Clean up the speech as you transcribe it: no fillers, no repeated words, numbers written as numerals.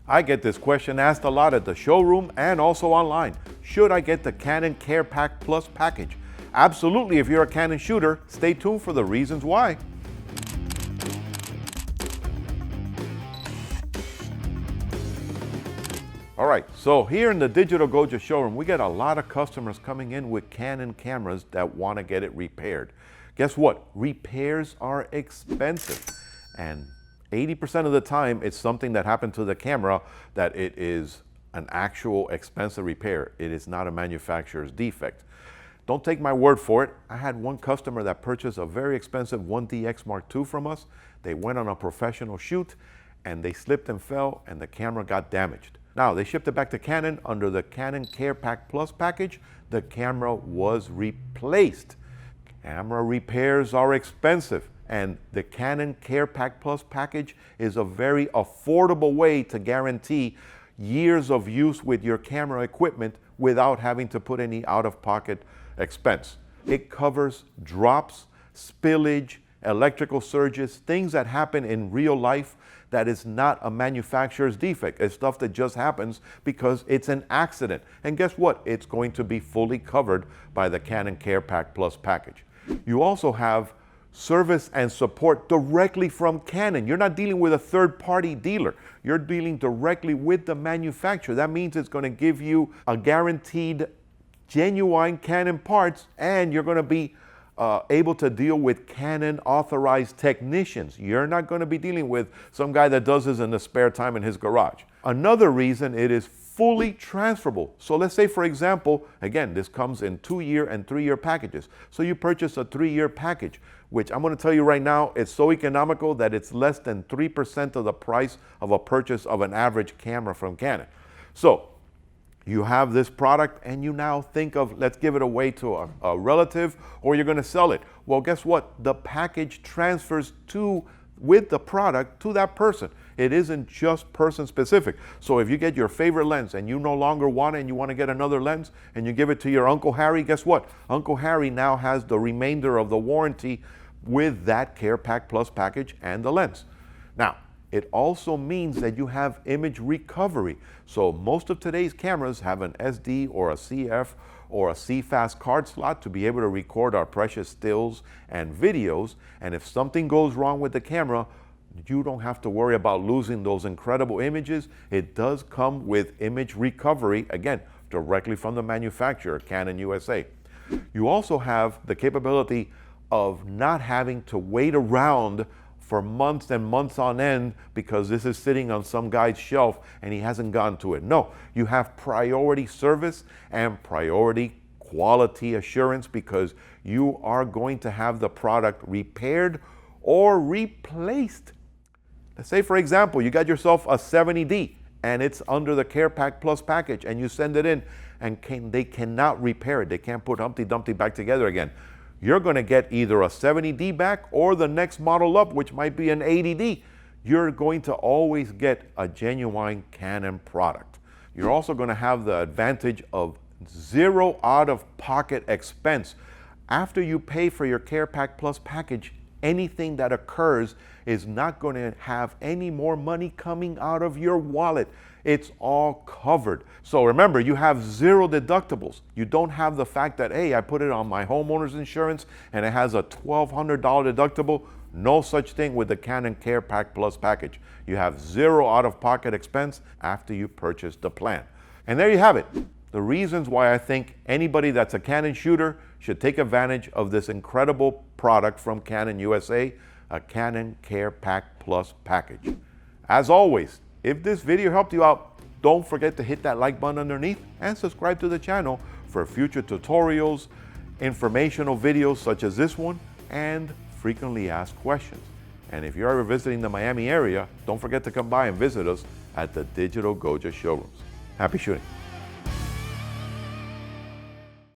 I get this question asked a lot at the showroom and also online. Should I get the Canon CarePAK Plus package? Absolutely, if you're a Canon shooter, stay tuned for the reasons why. All right, so here in the Digital Goja showroom, we get a lot of customers coming in with Canon cameras that want to get it repaired. Guess what? Repairs are expensive. And 80% of the time, it's something that happened to the camera that it is an actual expensive repair. It is not a manufacturer's defect. Don't take my word for it. I had one customer that purchased a very expensive 1DX Mark II from us. They went on a professional shoot and they slipped and fell and the camera got damaged. Now, they shipped it back to Canon under the Canon CarePAK Plus package. The camera was replaced. Camera repairs are expensive, and the Canon CarePAK Plus package is a very affordable way to guarantee years of use with your camera equipment without having to put any out-of-pocket expense. It covers drops, spillage, electrical surges, things that happen in real life that is not a manufacturer's defect. It's stuff that just happens because it's an accident. And guess what? It's going to be fully covered by the Canon CarePAK Plus package. You also have service and support directly from Canon. You're not dealing with a third-party dealer. You're dealing directly with the manufacturer. That means it's going to give you a guaranteed genuine Canon parts, and you're going to be able to deal with Canon authorized technicians. You're not going to be dealing with some guy that does this in the spare time in his garage. Another reason, it is fully transferable. So let's say, for example, again, this comes in 2-year and 3-year packages. So you purchase a 3-year package, which I'm going to tell you right now, it's so economical that it's less than 3% of the price of a purchase of an average camera from Canon. So you have this product and you now think of, let's give it away to a relative, or you're going to sell it. Well, guess what? The package transfers with the product to that person. It isn't just person specific. So if you get your favorite lens and you no longer want it and you want to get another lens and you give it to your Uncle Harry, guess what? Uncle Harry now has the remainder of the warranty with that CarePAK Plus package and the lens. Now, it also means that you have image recovery. So most of today's cameras have an SD or a CF or a CFast card slot to be able to record our precious stills and videos. And if something goes wrong with the camera, you don't have to worry about losing those incredible images. It does come with image recovery, again, directly from the manufacturer, Canon USA. You also have the capability of not having to wait around for months and months on end because this is sitting on some guy's shelf and he hasn't gone to it. No, you have priority service and priority quality assurance because you are going to have the product repaired or replaced. Let's say, for example, you got yourself a 70D and it's under the CarePAK Plus package and you send it in and they cannot repair it. They can't put Humpty Dumpty back together again. You're going to get either a 70D back or the next model up, which might be an 80D. You're going to always get a genuine Canon product. You're also going to have the advantage of zero out-of-pocket expense. After you pay for your CarePAK Plus package, anything that occurs is not going to have any more money coming out of your wallet. It's all covered. So remember, you have zero deductibles. You don't have the fact that, hey, I put it on my homeowner's insurance and it has a $1,200 deductible. No such thing with the Canon CarePAK Plus package. You have zero out-of-pocket expense after you purchase the plan. And there you have it. The reasons why I think anybody that's a Canon shooter should take advantage of this incredible product from Canon USA, a Canon CarePAK Plus package. As always, if this video helped you out, don't forget to hit that like button underneath and subscribe to the channel for future tutorials, informational videos such as this one, and frequently asked questions. And if you're ever visiting the Miami area, don't forget to come by and visit us at the Digital Goja showrooms. Happy shooting.